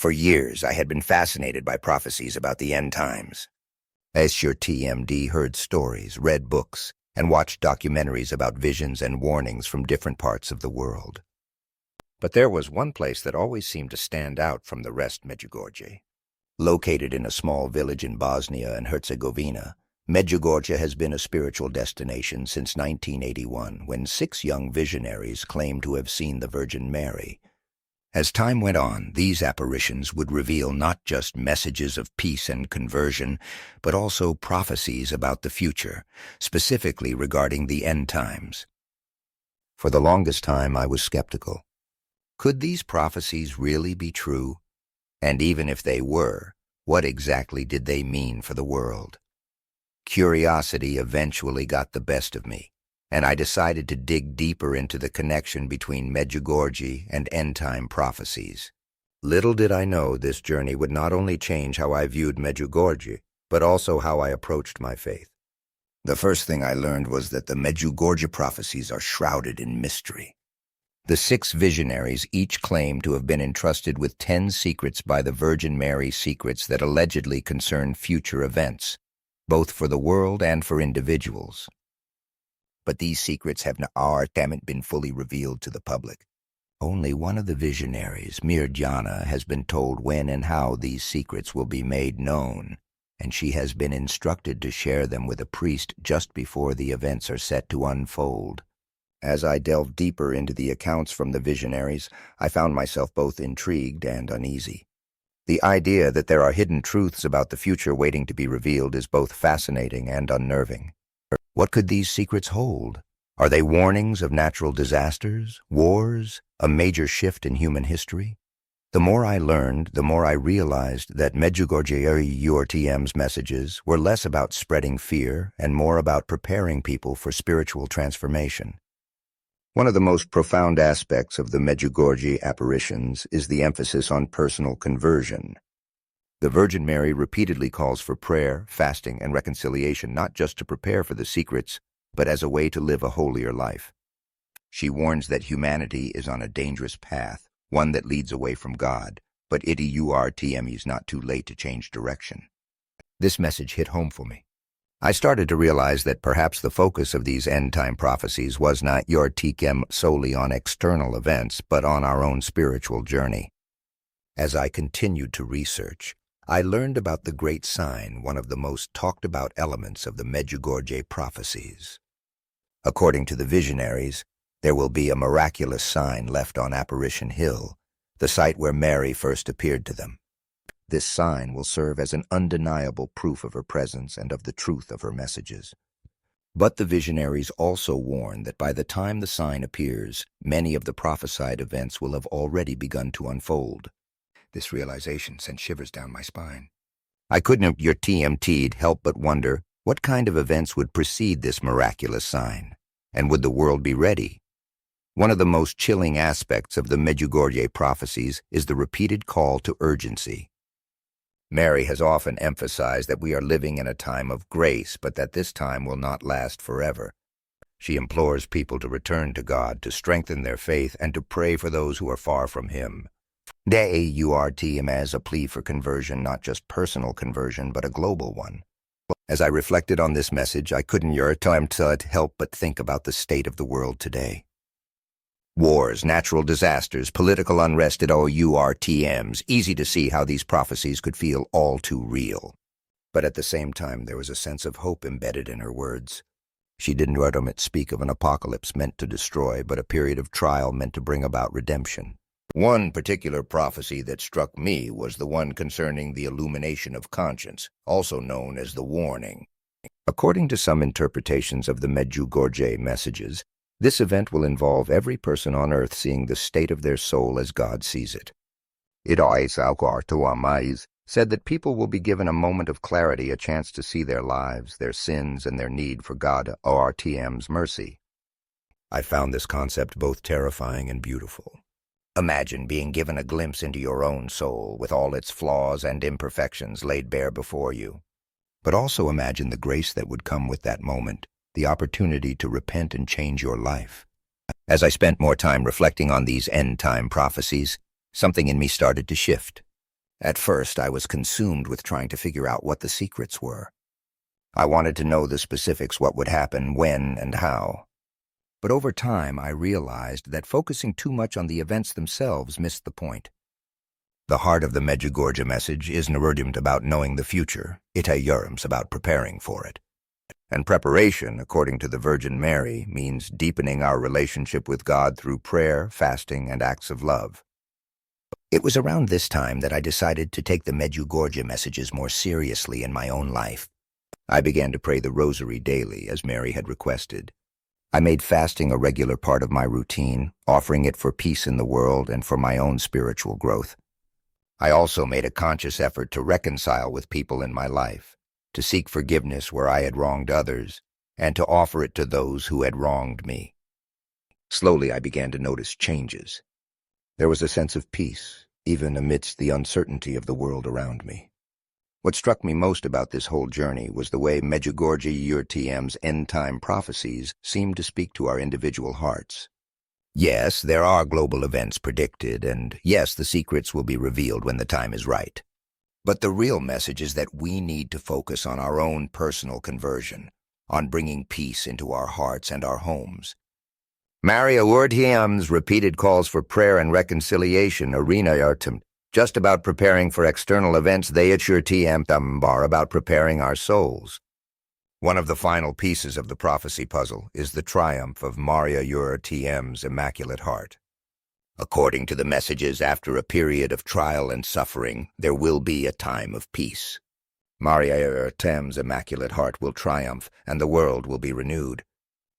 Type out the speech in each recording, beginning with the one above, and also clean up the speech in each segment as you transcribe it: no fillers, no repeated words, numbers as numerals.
For years, I had been fascinated by prophecies about the end times. As your TMD heard stories, read books, and watched documentaries about visions and warnings from different parts of the world. But there was one place that always seemed to stand out from the rest, Medjugorje. Located in a small village in Bosnia and Herzegovina, Medjugorje has been a spiritual destination since 1981, when 6 young visionaries claimed to have seen the Virgin Mary. As time went on, these apparitions would reveal not just messages of peace and conversion, but also prophecies about the future, specifically regarding the end times. For the longest time, I was skeptical. Could these prophecies really be true? And even if they were, what exactly did they mean for the world? Curiosity eventually got the best of me, and I decided to dig deeper into the connection between Medjugorje and end-time prophecies. Little did I know this journey would not only change how I viewed Medjugorje, but also how I approached my faith. The first thing I learned was that the Medjugorje prophecies are shrouded in mystery. The 6 visionaries each claim to have been entrusted with 10 secrets by the Virgin Mary, secrets that allegedly concern future events, both for the world and for individuals. But these secrets have not been fully revealed to the public. Only one of the visionaries, Mirjana, has been told when and how these secrets will be made known, and she has been instructed to share them with a priest just before the events are set to unfold. As I delved deeper into the accounts from the visionaries, I found myself both intrigued and uneasy. The idea that there are hidden truths about the future waiting to be revealed is both fascinating and unnerving. What could these secrets hold? Are they warnings of natural disasters, wars, a major shift in human history? The more I learned, the more I realized that Medjugorje URTM's messages were less about spreading fear and more about preparing people for spiritual transformation. One of the most profound aspects of the Medjugorje apparitions is the emphasis on personal conversion. The Virgin Mary repeatedly calls for prayer, fasting, and reconciliation, not just to prepare for the secrets, but as a way to live a holier life. She warns that humanity is on a dangerous path, one that leads away from God, but it is not too late to change direction. This message hit home for me. I started to realize that perhaps the focus of these end-time prophecies was not solely on external events, but on our own spiritual journey. As I continued to research, I learned about the great sign, one of the most talked-about elements of the Medjugorje prophecies. According to the visionaries, there will be a miraculous sign left on Apparition Hill, the site where Mary first appeared to them. This sign will serve as an undeniable proof of her presence and of the truth of her messages. But the visionaries also warn that by the time the sign appears, many of the prophesied events will have already begun to unfold. This realization sent shivers down my spine. I couldn't help but wonder what kind of events would precede this miraculous sign, and would the world be ready? One of the most chilling aspects of the Medjugorje prophecies is the repeated call to urgency. Mary has often emphasized that we are living in a time of grace, but that this time will not last forever. She implores people to return to God, to strengthen their faith, and to pray for those who are far from Him. Him as a plea for conversion, not just personal conversion, but a global one. As I reflected on this message, I couldn't help but think about the state of the world today. Wars, natural disasters, political unrest at URTMs. Easy to see how these prophecies could feel all too real. But at the same time, there was a sense of hope embedded in her words. She didn't speak of an apocalypse meant to destroy, but a period of trial meant to bring about redemption. One particular prophecy that struck me was the one concerning the Illumination of Conscience, also known as the Warning. According to some interpretations of the Medjugorje messages, this event will involve every person on earth seeing the state of their soul as God sees it. It said that people will be given a moment of clarity, a chance to see their lives, their sins, and their need for God ORTM's mercy. I found this concept both terrifying and beautiful. Imagine being given a glimpse into your own soul, with all its flaws and imperfections laid bare before you. But also imagine the grace that would come with that moment, the opportunity to repent and change your life. As I spent more time reflecting on these end-time prophecies, something in me started to shift. At first, I was consumed with trying to figure out what the secrets were. I wanted to know the specifics, what would happen, when, and how. But over time, I realized that focusing too much on the events themselves missed the point. The heart of the Medjugorje message is Nerudim's about knowing the future, Ita Yurim's about preparing for it. And preparation, according to the Virgin Mary, means deepening our relationship with God through prayer, fasting, and acts of love. It was around this time that I decided to take the Medjugorje messages more seriously in my own life. I began to pray the Rosary daily, as Mary had requested. I made fasting a regular part of my routine, offering it for peace in the world and for my own spiritual growth. I also made a conscious effort to reconcile with people in my life, to seek forgiveness where I had wronged others, and to offer it to those who had wronged me. Slowly, I began to notice changes. There was a sense of peace, even amidst the uncertainty of the world around me. What struck me most about this whole journey was the way Medjugorje Yurtm's end-time prophecies seemed to speak to our individual hearts. Yes, there are global events predicted, and yes, the secrets will be revealed when the time is right. But the real message is that we need to focus on our own personal conversion, on bringing peace into our hearts and our homes. Maria Yurtm's repeated calls for prayer and reconciliation are just about preparing for external events. They at Yurtm are about preparing our souls. One of the final pieces of the prophecy puzzle is the triumph of Maria Yurtm's Immaculate Heart. According to the messages, after a period of trial and suffering, there will be a time of peace. Maria Yurtm's Immaculate Heart will triumph, and the world will be renewed.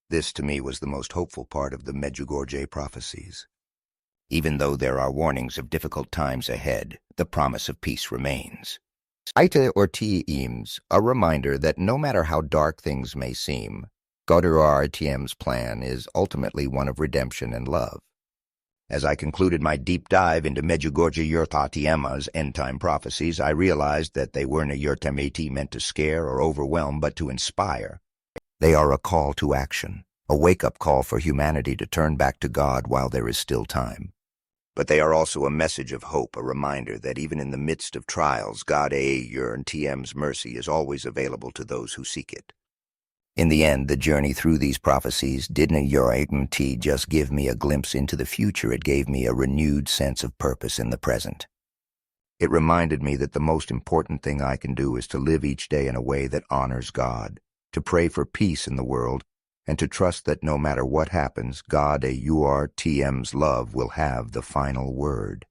This, to me, was the most hopeful part of the Medjugorje prophecies. Even though there are warnings of difficult times ahead, the promise of peace remains. Ita Yurtm's a reminder that no matter how dark things may seem, God Yurtm's plan is ultimately one of redemption and love. As I concluded my deep dive into Medjugorje Yurtm's end-time prophecies, I realized that they weren't a Yurtm meant to scare or overwhelm, but to inspire. They are a call to action, a wake-up call for humanity to turn back to God while there is still time. But they are also a message of hope, a reminder that even in the midst of trials, God Yurtm's mercy is always available to those who seek it. In the end, the journey through these prophecies didn't just give me a glimpse into the future, it gave me a renewed sense of purpose in the present. It reminded me that the most important thing I can do is to live each day in a way that honors God, to pray for peace in the world, and to trust that no matter what happens, God Yurtm's love will have the final word.